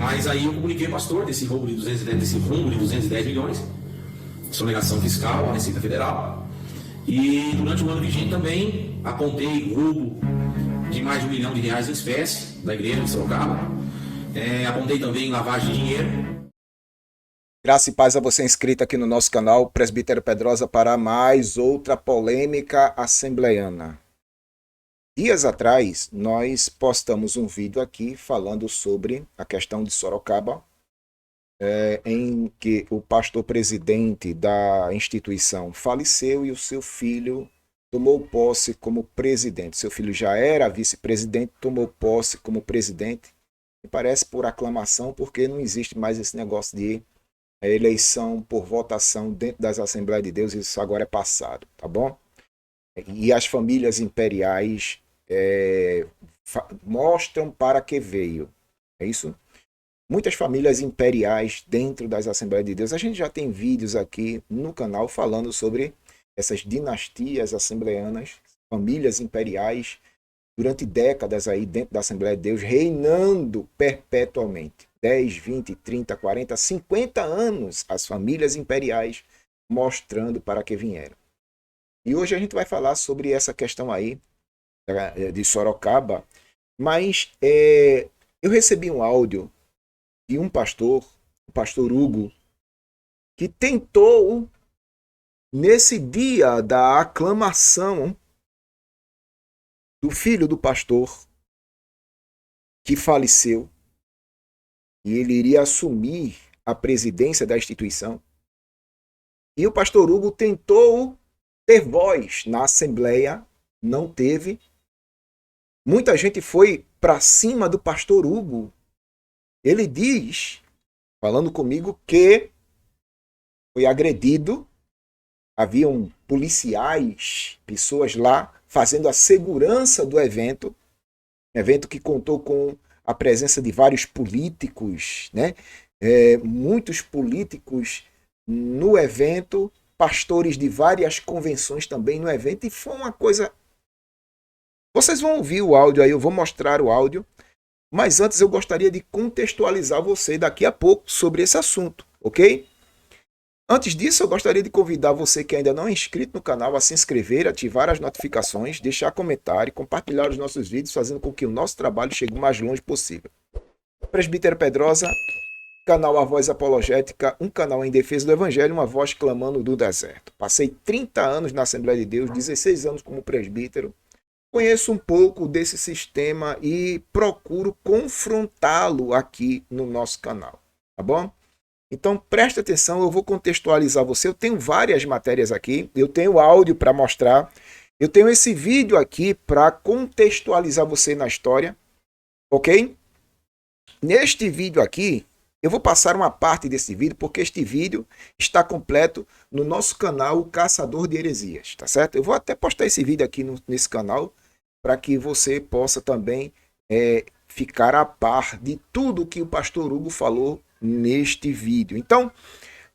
Mas aí eu comuniquei ao pastor desse rombo de 210 milhões, sonegação fiscal à Receita Federal. E durante o ano vigente também apontei roubo de mais de R$ 1 milhão em espécie da igreja de Sorocaba. Apontei também lavagem de dinheiro. Graça e paz a você inscrito aqui no nosso canal, Presbítero Pedrosa, para mais outra polêmica assembleiana. Dias atrás, nós postamos um vídeo aqui falando sobre a questão de Sorocaba, em que o pastor presidente da instituição faleceu e o seu filho tomou posse como presidente. Seu filho já era vice-presidente, tomou posse como presidente, e parece por aclamação, porque não existe mais esse negócio de eleição por votação dentro das Assembleias de Deus, isso agora é passado, tá bom? E as famílias imperiais mostram para que veio, é isso? Muitas famílias imperiais dentro das Assembleias de Deus, a gente já tem vídeos aqui no canal falando sobre essas dinastias assembleianas, famílias imperiais, durante décadas aí dentro da Assembleia de Deus, reinando perpetuamente. 10, 20, 30, 40, 50 anos as famílias imperiais mostrando para que vieram. E hoje a gente vai falar sobre essa questão aí de Sorocaba, mas eu recebi um áudio de um pastor, o pastor Hugo, que tentou, nesse dia da aclamação do filho do pastor que faleceu, e ele iria assumir a presidência da instituição. E o pastor Hugo tentou ter voz na Assembleia, não teve. Muita gente foi para cima do pastor Hugo. Ele diz, falando comigo, que foi agredido. Haviam policiais, pessoas lá, fazendo a segurança do evento. Evento que contou com a presença de vários políticos, né? Muitos políticos no evento, pastores de várias convenções também no evento, e foi uma coisa... Vocês vão ouvir o áudio aí, eu vou mostrar o áudio, mas antes eu gostaria de contextualizar você daqui a pouco sobre esse assunto, ok? Antes disso, eu gostaria de convidar você que ainda não é inscrito no canal a se inscrever, ativar as notificações, deixar comentário, compartilhar os nossos vídeos, fazendo com que o nosso trabalho chegue o mais longe possível. Presbítero Pedrosa, canal A Voz Apologética, um canal em defesa do Evangelho, uma voz clamando do deserto. Passei 30 anos na Assembleia de Deus, 16 anos como presbítero. Conheço um pouco desse sistema e procuro confrontá-lo aqui no nosso canal, tá bom? Então preste atenção, eu vou contextualizar você. Eu tenho várias matérias aqui, eu tenho áudio para mostrar, eu tenho esse vídeo aqui para contextualizar você na história, ok? Neste vídeo aqui, eu vou passar uma parte desse vídeo, porque este vídeo está completo no nosso canal, o Caçador de Heresias, tá certo? Eu vou até postar esse vídeo aqui nesse canal, para que você possa também ficar a par de tudo que o pastor Hugo falou neste vídeo. Então,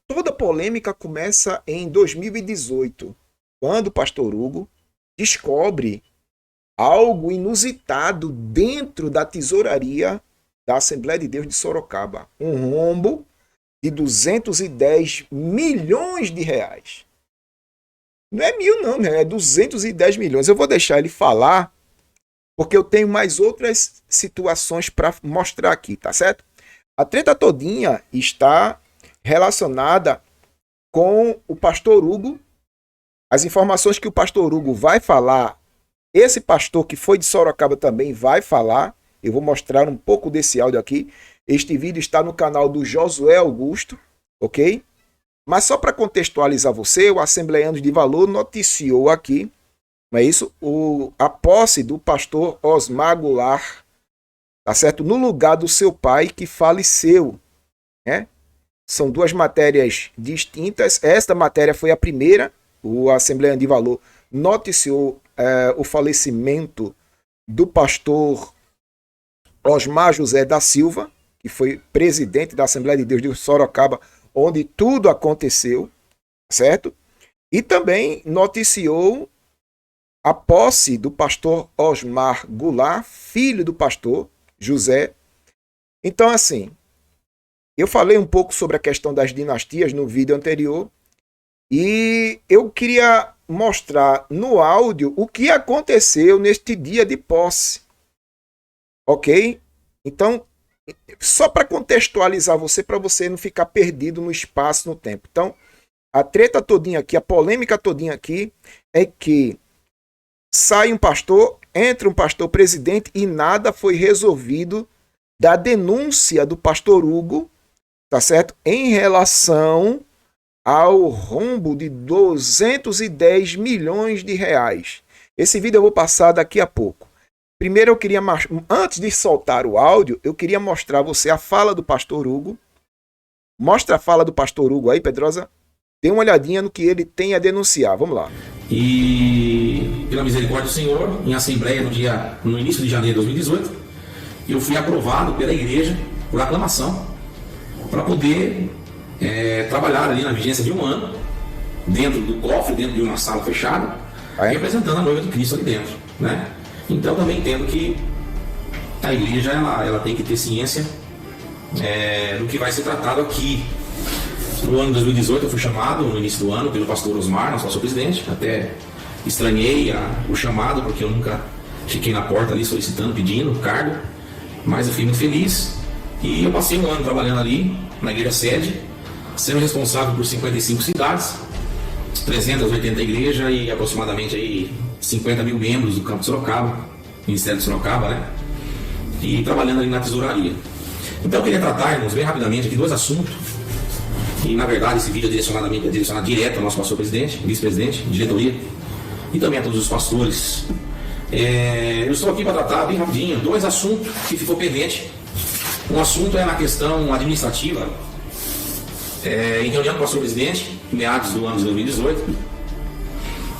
toda polêmica começa em 2018, quando o pastor Hugo descobre algo inusitado dentro da tesouraria da Assembleia de Deus de Sorocaba. Um rombo de 210 milhões de reais. Não é mil não, né? É 210 milhões. Eu vou deixar ele falar, porque eu tenho mais outras situações para mostrar aqui, tá certo? A treta todinha está relacionada com o pastor Hugo. As informações que o pastor Hugo vai falar, esse pastor que foi de Sorocaba também vai falar. Eu vou mostrar um pouco desse áudio aqui. Este vídeo está no canal do Josué Augusto, ok? Mas só para contextualizar você, o Assembleianos de Valor noticiou aqui, não é isso? A posse do pastor Osmar Goulart, tá certo? No lugar do seu pai que faleceu, né? São duas matérias distintas. Esta matéria foi a primeira. O Assembleiano de Valor noticiou o falecimento do pastor Osmar José da Silva, que foi presidente da Assembleia de Deus de Sorocaba, onde tudo aconteceu, certo? E também noticiou a posse do pastor Osmar Goulart, filho do pastor José. Então, assim, Eu falei um pouco sobre a questão das dinastias no vídeo anterior e eu queria mostrar no áudio o que aconteceu neste dia de posse. Ok? Então, só para contextualizar você, para você não ficar perdido no espaço, no tempo. Então, a treta todinha aqui, a polêmica todinha aqui é que sai um pastor, entra um pastor presidente e nada foi resolvido da denúncia do pastor Hugo, tá certo? Em relação ao rombo de 210 milhões de reais. Esse vídeo eu vou passar daqui a pouco. Primeiro eu queria, antes de soltar o áudio, eu queria mostrar a você a fala do pastor Hugo. Mostra a fala do pastor Hugo aí, Pedrosa. Dê uma olhadinha no que ele tem a denunciar. Vamos lá. E pela misericórdia do Senhor, em assembleia no início de janeiro de 2018, eu fui aprovado pela igreja por aclamação para poder trabalhar ali na vigência de um ano, dentro do cofre, dentro de uma sala fechada, representando a noiva de Cristo ali dentro, né? Então também entendo que a igreja ela tem que ter ciência do que vai ser tratado aqui. No ano de 2018 eu fui chamado, no início do ano, pelo pastor Osmar, nosso pastor presidente. Até estranhei o chamado, porque eu nunca fiquei na porta ali solicitando, pedindo cargo. Mas eu fiquei muito feliz. E eu passei um ano trabalhando ali, na igreja sede, sendo responsável por 55 cidades, 380 igrejas e aproximadamente aí 50 mil membros do campo de Sorocaba, Ministério de Sorocaba, né? E trabalhando ali na tesouraria. Então eu queria tratar, irmãos, bem rapidamente aqui dois assuntos. E na verdade esse vídeo é direcionado direto ao nosso pastor presidente, vice-presidente, diretoria e também a todos os pastores. Eu estou aqui para tratar bem rapidinho dois assuntos que ficou pendente. Um assunto é na questão administrativa. Em reunião com o pastor presidente, em meados do ano de 2018,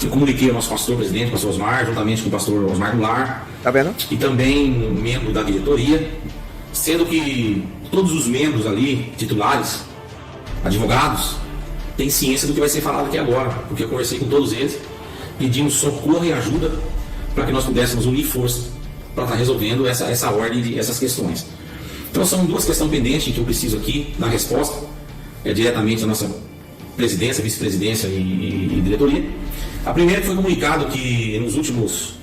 eu comuniquei ao nosso pastor presidente, pastor Osmar, juntamente com o pastor Osmar Goulart, tá vendo? E também membro da diretoria, sendo que todos os membros ali, titulares, advogados, têm ciência do que vai ser falado aqui agora, porque eu conversei com todos eles, pedimos socorro e ajuda para que nós pudéssemos unir força para estar resolvendo essa ordem, essas questões. Então são duas questões pendentes que eu preciso aqui dar resposta, diretamente à nossa presidência, vice-presidência e diretoria. A primeira foi comunicado que nos últimos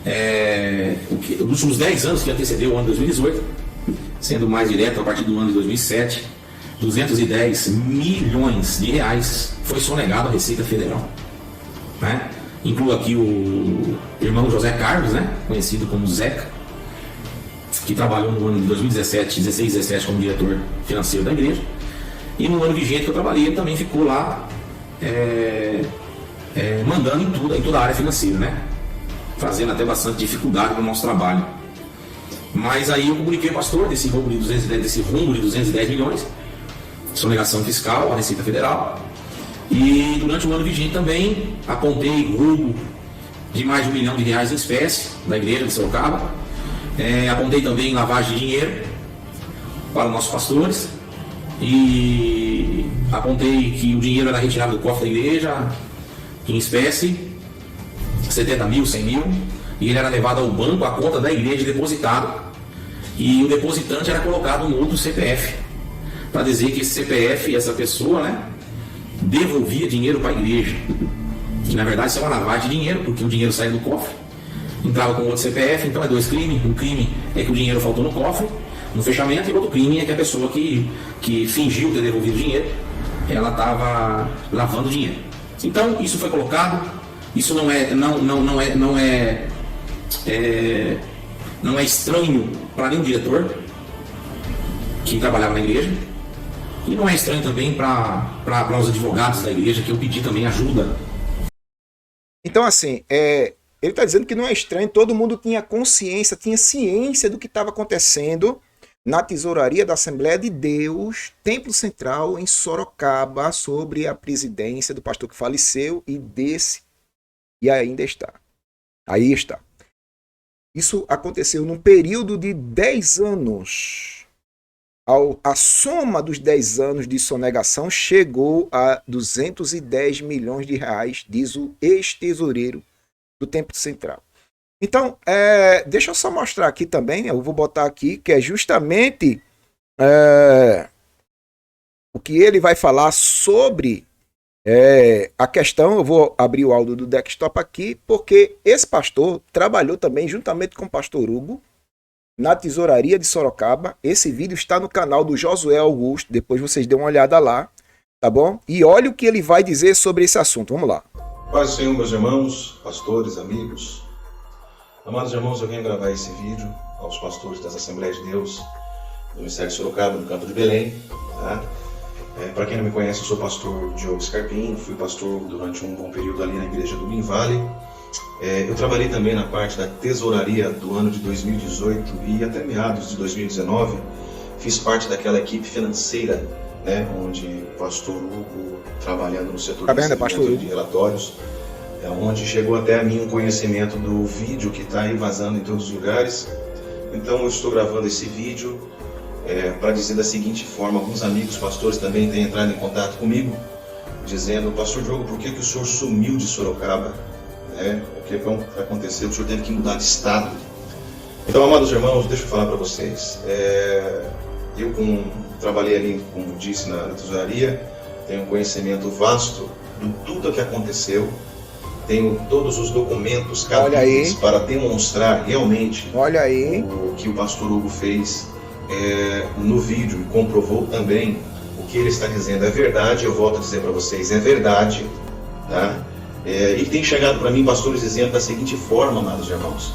10 anos que antecedeu o ano de 2018, sendo mais direto a partir do ano de 2007, 210 milhões de reais foi sonegado à Receita Federal, né? Incluo aqui o irmão José Carlos, né? Conhecido como Zeca, que trabalhou no ano de 2017, 16 e 17 como diretor financeiro da igreja. E no ano vigente que eu trabalhei, ele também ficou lá mandando em toda a área financeira, né? Fazendo até bastante dificuldade para o nosso trabalho. Mas aí eu comuniquei ao pastor desse rombo de 210 milhões, sonegação fiscal à Receita Federal. E durante o ano vigente também apontei roubo de mais de R$1 milhão em espécie da igreja de Sorocaba. Apontei também lavagem de dinheiro para os nossos pastores. E apontei que o dinheiro era retirado do cofre da igreja em espécie, 70 mil, 100 mil, e ele era levado ao banco, à conta da igreja, depositado, e o depositante era colocado no outro CPF, para dizer que esse CPF, essa pessoa, né, devolvia dinheiro para a igreja. Que na verdade isso é uma lavagem de dinheiro, porque o dinheiro saía do cofre, entrava com outro CPF, então é dois crimes. Um crime é que o dinheiro faltou no cofre, no fechamento, e outro crime é que a pessoa que fingiu ter devolvido o dinheiro, ela estava lavando dinheiro. Então isso foi colocado, isso não é estranho para nenhum diretor que trabalhava na igreja, e não é estranho também para os advogados da igreja, que eu pedi também ajuda. Então assim, ele está dizendo que não é estranho, todo mundo tinha consciência, tinha ciência do que estava acontecendo na tesouraria da Assembleia de Deus, Templo Central, em Sorocaba, sobre a presidência do pastor que faleceu e ainda está. Aí está. Isso aconteceu num período de 10 anos. A soma dos 10 anos de sonegação chegou a 210 milhões de reais, diz o ex-tesoureiro do Templo Central. Então, deixa eu só mostrar aqui também, eu vou botar aqui, que é justamente o que ele vai falar sobre a questão. Eu vou abrir o áudio do desktop aqui, porque esse pastor trabalhou também juntamente com o pastor Hugo na tesouraria de Sorocaba. Esse vídeo está no canal do Josué Augusto, depois vocês dêem uma olhada lá, tá bom? E olha o que ele vai dizer sobre esse assunto, vamos lá. Paz do Senhor, meus irmãos, pastores, amigos. Amados irmãos, eu venho gravar esse vídeo aos pastores das Assembleias de Deus do Ministério de Sorocaba, no Campo de Belém, tá? Para quem não me conhece, eu sou pastor Diogo Scarpim, fui pastor durante um bom período ali na igreja do Minvale. Eu trabalhei também na parte da tesouraria do ano de 2018 e até meados de 2019. Fiz parte daquela equipe financeira, né, onde o pastor Hugo, trabalhando no setor de relatórios, onde chegou até a mim um conhecimento do vídeo que está aí vazando em todos os lugares. Então eu estou gravando esse vídeo para dizer da seguinte forma: alguns amigos pastores também têm entrado em contato comigo, dizendo: pastor Diogo, por que o senhor sumiu de Sorocaba? O que aconteceu? O senhor teve que mudar de estado. Então, amados irmãos, deixa eu falar para vocês. Eu trabalhei ali, como disse, na tesouraria, tenho um conhecimento vasto de tudo o que aconteceu, tenho todos os documentos cabíveis para demonstrar realmente o que o pastor Hugo fez no vídeo, e comprovou também o que ele está dizendo. É verdade, eu volto a dizer para vocês, é verdade, tá? E tem chegado para mim pastores dizendo da seguinte forma, amados irmãos: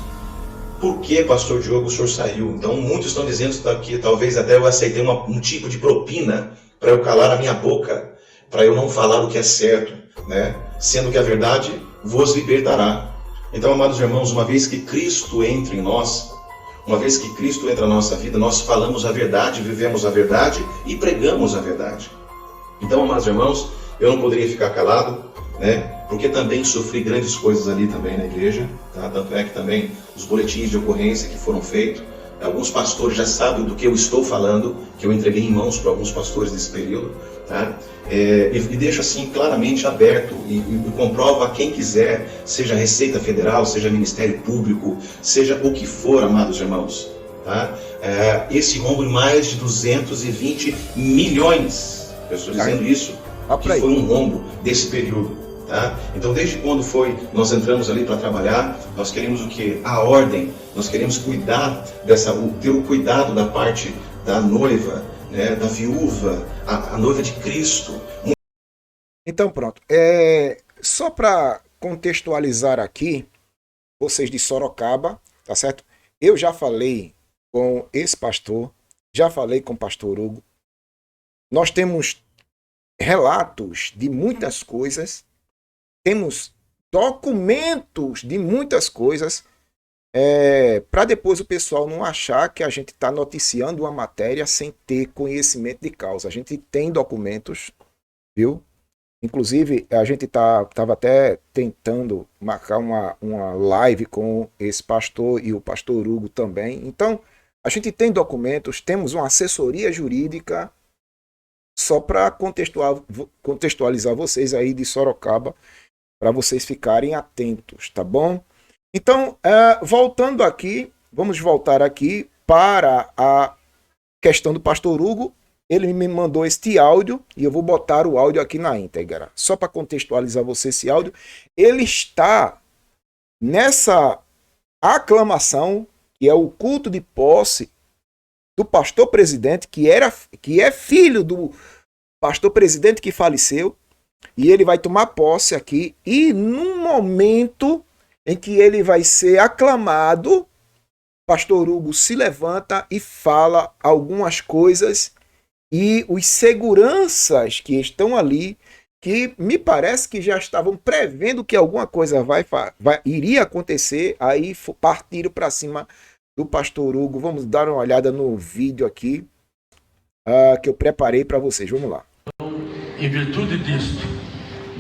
por que, pastor Diogo, o senhor saiu? Então muitos estão dizendo que talvez até eu aceitei um tipo de propina para eu calar a minha boca, para eu não falar o que é certo, né? Sendo que a verdade vos libertará. Então, amados irmãos, uma vez que Cristo entra em nós, uma vez que Cristo entra na nossa vida, nós falamos a verdade, vivemos a verdade e pregamos a verdade. Então, amados irmãos, eu não poderia ficar calado, né? Porque também sofri grandes coisas ali também na igreja, tá? Tanto é que também os boletins de ocorrência que foram feitos, alguns pastores já sabem do que eu estou falando, que eu entreguei em mãos para alguns pastores nesse período, tá? E deixo assim claramente aberto e comprova a quem quiser, seja Receita Federal, seja Ministério Público, seja o que for, amados irmãos, tá? Esse rombo de mais de 220 milhões, eu estou dizendo isso, que foi um rombo desse período. Tá? Então, desde quando nós entramos ali para trabalhar, nós queremos o quê? A ordem, nós queremos cuidar ter o cuidado da parte da noiva, né? Da viúva, a noiva de Cristo. Então pronto, só para contextualizar aqui, vocês de Sorocaba, tá certo? Eu já falei com esse pastor, já falei com o pastor Hugo, nós temos relatos de muitas coisas, temos documentos de muitas coisas, para depois o pessoal não achar que a gente está noticiando uma matéria sem ter conhecimento de causa. A gente tem documentos, viu? Inclusive, a gente estava até tentando marcar uma live com esse pastor e o pastor Hugo também. Então, a gente tem documentos, temos uma assessoria jurídica, só para contextualizar vocês aí de Sorocaba, para vocês ficarem atentos, tá bom? Então, voltando aqui, vamos voltar aqui para a questão do pastor Hugo. Ele me mandou este áudio e eu vou botar o áudio aqui na íntegra. Só para contextualizar você esse áudio, ele está nessa aclamação, que é o culto de posse do pastor presidente, que é filho do pastor presidente que faleceu. E ele vai tomar posse aqui, e num momento em que ele vai ser aclamado, pastor Hugo se levanta e fala algumas coisas, e os seguranças que estão ali, que me parece que já estavam prevendo que alguma coisa iria acontecer, aí partiram para cima do pastor Hugo. Vamos dar uma olhada no vídeo aqui que eu preparei para vocês. Vamos lá. Em virtude disto,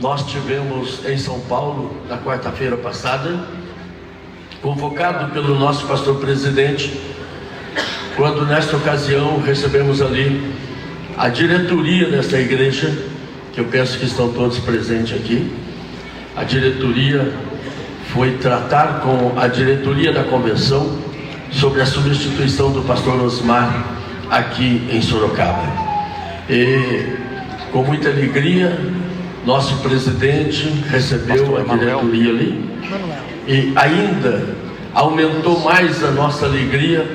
nós tivemos em São Paulo, na quarta-feira passada, convocado pelo nosso pastor presidente, quando nesta ocasião recebemos ali a diretoria desta igreja, que eu penso que estão todos presentes aqui. A diretoria foi tratar com a diretoria da convenção sobre a substituição do pastor Osmar aqui em Sorocaba. E com muita alegria, nosso presidente recebeu a diretoria ali e ainda aumentou mais a nossa alegria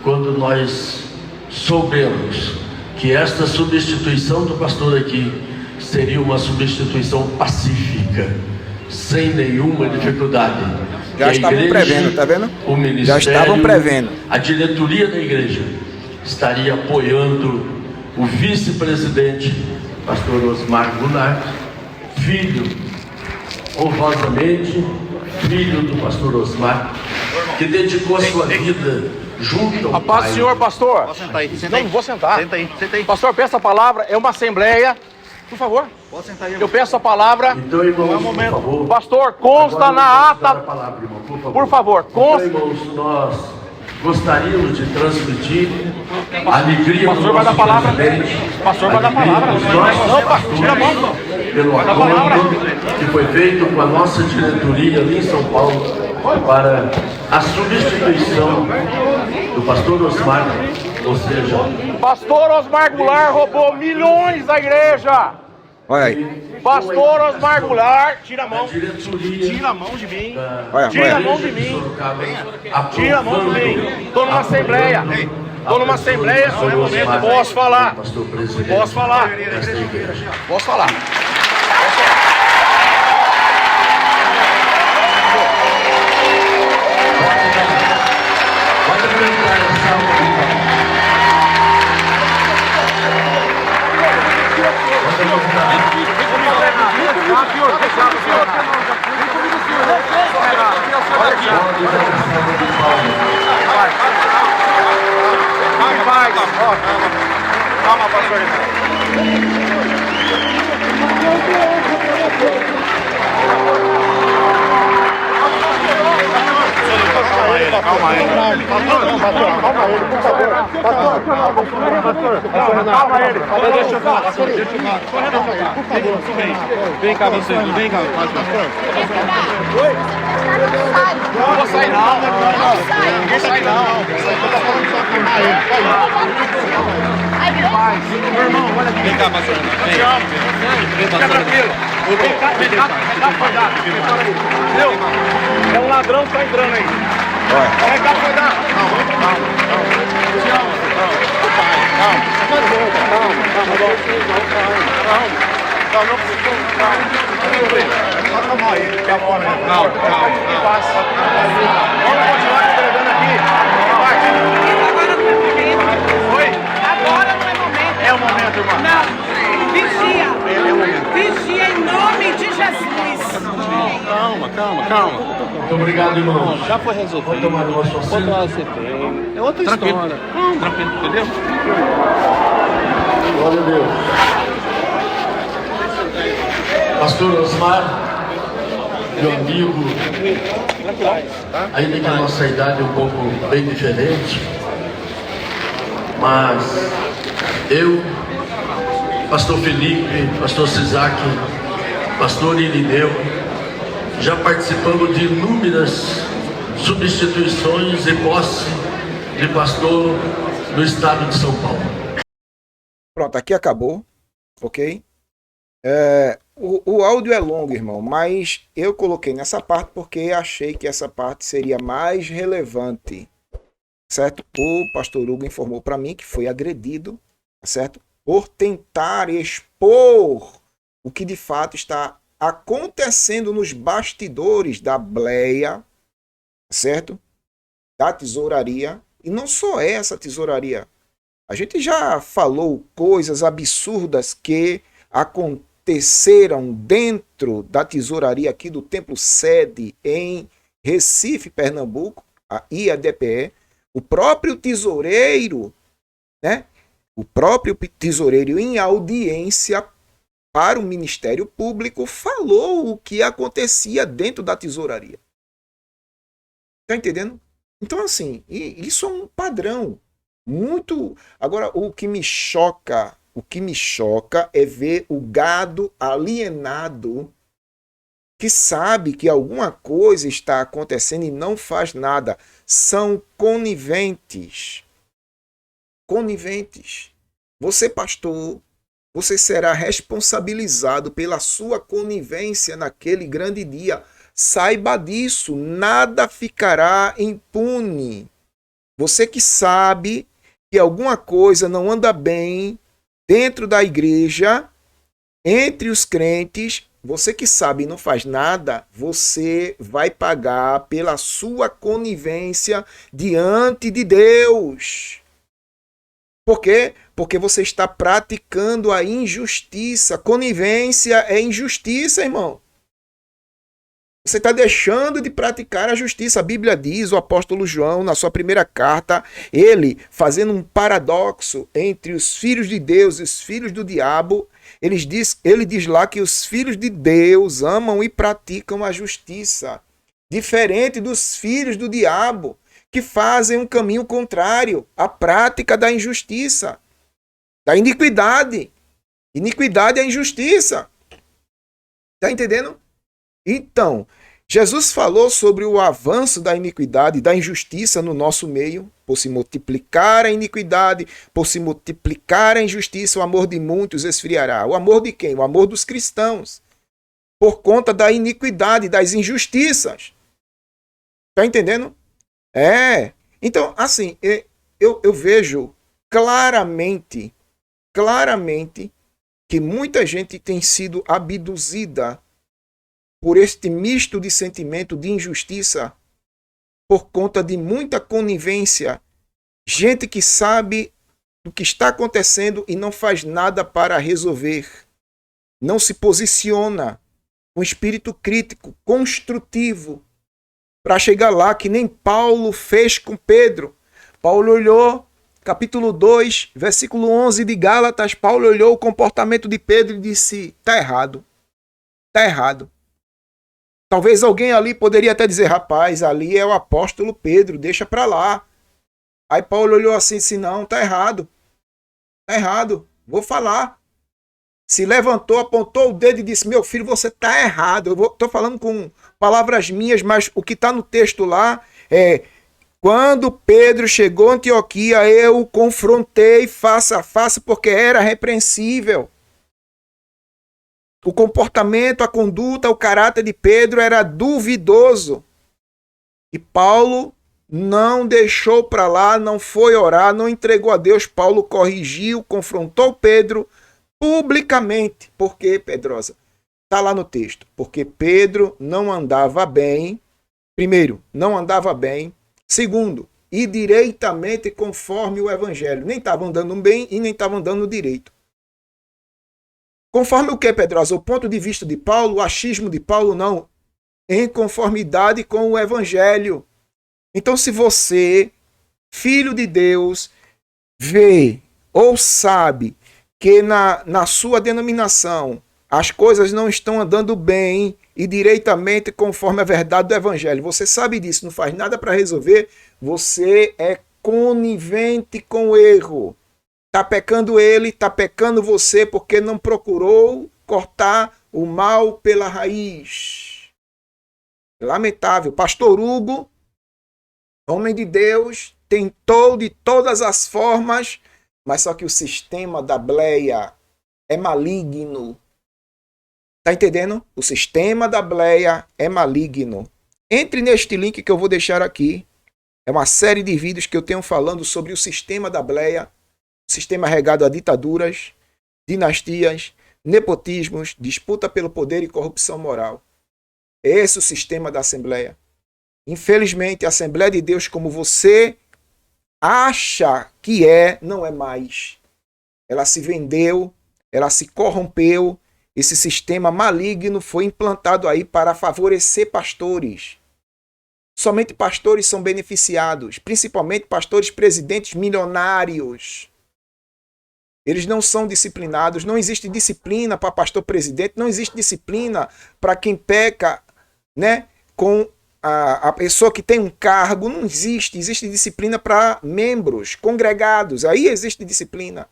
quando nós soubemos que esta substituição do pastor aqui seria uma substituição pacífica, sem nenhuma dificuldade. Já estavam prevendo, tá vendo? O ministério, já estavam prevendo. A diretoria da igreja estaria apoiando o vice-presidente, pastor Osmar Goulart, filho, honrosamente, filho do pastor Osmar, que dedicou a sua vida junto ao A paz do Senhor, pastor. Pode sentar aí. Não, não vou sentar. Senta aí, senta aí. Pastor, peço a palavra, é uma assembleia. Por favor. Pode sentar aí. Eu peço a palavra. Então, irmãos, Não é o momento. por favor. Pastor, consta Agora, na vamos dar a ata. palavra, irmão, Por favor, Então, consta. irmãos, nós gostaríamos de transmitir a alegria Pastor do vai nosso dar palavra. presidente, Pastor vai dar alegria palavra. dos nossos Não, pastores, tira a mão. pelo Vai dar palavra. acordo que foi feito com a nossa diretoria ali em São Paulo para a substituição do pastor Osmar, ou seja, Pastor Osmar Goulart roubou milhões da igreja. Olha aí. Pastor Osmar Goulart, tira a a mão. diretoria Tira a mão de mim. Olha, Tira a olha. mão de mim. Sorocaba Tira a mão de mim. Estou numa assembleia. Estou numa assembleia, só é momento. Posso falar. Pastor presidente Posso falar. desta igreja. Posso falar. Pode apresentar essa aula. Calma, pastor. Calma ele. Calma ele, por favor. Calma ele. Deixa eu falar. Deixa eu falar. Por favor, vem cá você. Vem cá, pastor. Oi? Não vou sair não. Não vou sair não. Eu tô falando só calmar ele. Meu irmão, olha aqui. Vem cá, pastor. Fica tranquilo. Vem cá, cuidado. Entendeu? É um ladrão que tá entrando aí. Olha. Vem cá, cuidado. Calma. Te amo. Calma. Calma aí. Calma. Vamos continuar entregando aqui. Oi? Agora não é momento. É o momento, irmão. Não. Vigia. É o momento. Vigia em nome de Jesus. Calma. Muito obrigado, irmão. Já foi resolvido. Pode tomar o nosso Quanto assento. a CPI. É outra história. Tranquilo, entendeu? Glória a Deus. Pastor Osmar, meu amigo, ainda que a nossa idade é um pouco bem diferente, mas eu, pastor Felipe, pastor Sisac, pastor Irineu, já participamos de inúmeras substituições e posse de pastor no estado de São Paulo. Pronto, aqui acabou, ok? O áudio é longo, irmão, mas eu coloquei nessa parte porque achei que essa parte seria mais relevante, certo? O pastor Hugo informou para mim que foi agredido, certo? Por tentar expor o que de fato está acontecendo nos bastidores da bleia, certo? Da tesouraria. E não só essa tesouraria. A gente já falou coisas absurdas que aconteceram dentro da tesouraria aqui do Templo Sede em Recife, Pernambuco, a IADPE. O próprio tesoureiro, né? O próprio tesoureiro em audiência para o Ministério Público falou o que acontecia dentro da tesouraria. Tá entendendo? Então, assim, isso é um padrão muito. Agora, o que me choca é ver o gado alienado que sabe que alguma coisa está acontecendo e não faz nada. São coniventes. Coniventes. Você, pastor, você será responsabilizado pela sua conivência naquele grande dia. Saiba disso, nada ficará impune. Você que sabe que alguma coisa não anda bem dentro da igreja, entre os crentes, você que sabe e não faz nada, você vai pagar pela sua conivência diante de Deus. Por quê? Porque você está praticando a injustiça. Conivência é injustiça, irmão. Você está deixando de praticar a justiça. A Bíblia diz, o apóstolo João, na sua primeira carta, ele fazendo um paradoxo entre os filhos de Deus e os filhos do diabo, ele diz lá que os filhos de Deus amam e praticam a justiça, diferente dos filhos do diabo, que fazem um caminho contrário, a prática da injustiça, da iniquidade. Iniquidade é injustiça. Está entendendo? Então, Jesus falou sobre o avanço da iniquidade, da injustiça no nosso meio, por se multiplicar a iniquidade, por se multiplicar a injustiça, o amor de muitos esfriará. O amor de quem? O amor dos cristãos. Por conta da iniquidade, das injustiças. Está entendendo? Então, assim, eu vejo claramente que muita gente tem sido abduzida por este misto de sentimento de injustiça, por conta de muita conivência, gente que sabe do que está acontecendo e não faz nada para resolver, não se posiciona com espírito crítico, construtivo, para chegar lá, que nem Paulo fez com Pedro. Paulo olhou, capítulo 2, versículo 11 de Gálatas, Paulo olhou o comportamento de Pedro e disse, está errado, está errado. Talvez alguém ali poderia até dizer, rapaz, ali é o apóstolo Pedro, deixa para lá. Aí Paulo olhou assim e disse, não, tá errado, vou falar. Se levantou, apontou o dedo e disse, meu filho, você tá errado. Eu estou falando com palavras minhas, mas o que está no texto lá é, quando Pedro chegou a Antioquia, eu o confrontei face a face porque era repreensível. O comportamento, a conduta, o caráter de Pedro era duvidoso. E Paulo não deixou para lá, não foi orar, não entregou a Deus. Paulo corrigiu, confrontou Pedro publicamente. Por quê, Pedrosa? Está lá no texto. Porque Pedro não andava bem. Primeiro, não andava bem. Segundo, e direitamente conforme o evangelho. Nem estava andando bem e nem estava andando direito. Conforme o que, Pedrosa? O ponto de vista de Paulo, o achismo de Paulo, não. Em conformidade com o evangelho. Então, se você, filho de Deus, vê ou sabe que na sua denominação as coisas não estão andando bem e direitamente conforme a verdade do evangelho, você sabe disso, não faz nada para resolver, você é conivente com o erro. Está pecando ele, está pecando você, porque não procurou cortar o mal pela raiz. Lamentável. Pastor Hugo, homem de Deus, tentou de todas as formas, mas só que o sistema da bleia é maligno. Está entendendo? O sistema da bleia é maligno. Entre neste link que eu vou deixar aqui. É uma série de vídeos que eu tenho falando sobre o sistema da bleia. Sistema regado a ditaduras, dinastias, nepotismos, disputa pelo poder e corrupção moral. Esse é o sistema da Assembleia. Infelizmente, a Assembleia de Deus, como você acha que não é mais. Ela se vendeu, ela se corrompeu. Esse sistema maligno foi implantado aí para favorecer pastores. Somente pastores são beneficiados, principalmente pastores presidentes milionários. Eles não são disciplinados, não existe disciplina para pastor presidente, não existe disciplina para quem peca, né, com a pessoa que tem um cargo, não existe. Existe disciplina para membros, congregados, aí existe disciplina.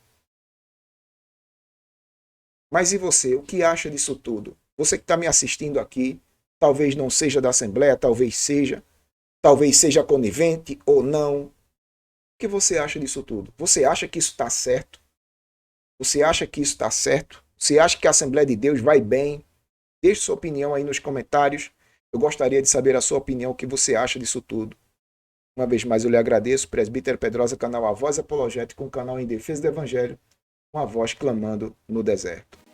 Mas e você, o que acha disso tudo? Você que está me assistindo aqui, talvez não seja da Assembleia, talvez seja conivente ou não. O que você acha disso tudo? Você acha que isso está certo? Você acha que isso está certo? Você acha que a Assembleia de Deus vai bem? Deixe sua opinião aí nos comentários. Eu gostaria de saber a sua opinião, o que você acha disso tudo. Uma vez mais eu lhe agradeço, Presbítero Pedrosa, canal A Voz Apologética, um canal em defesa do Evangelho, uma voz clamando no deserto.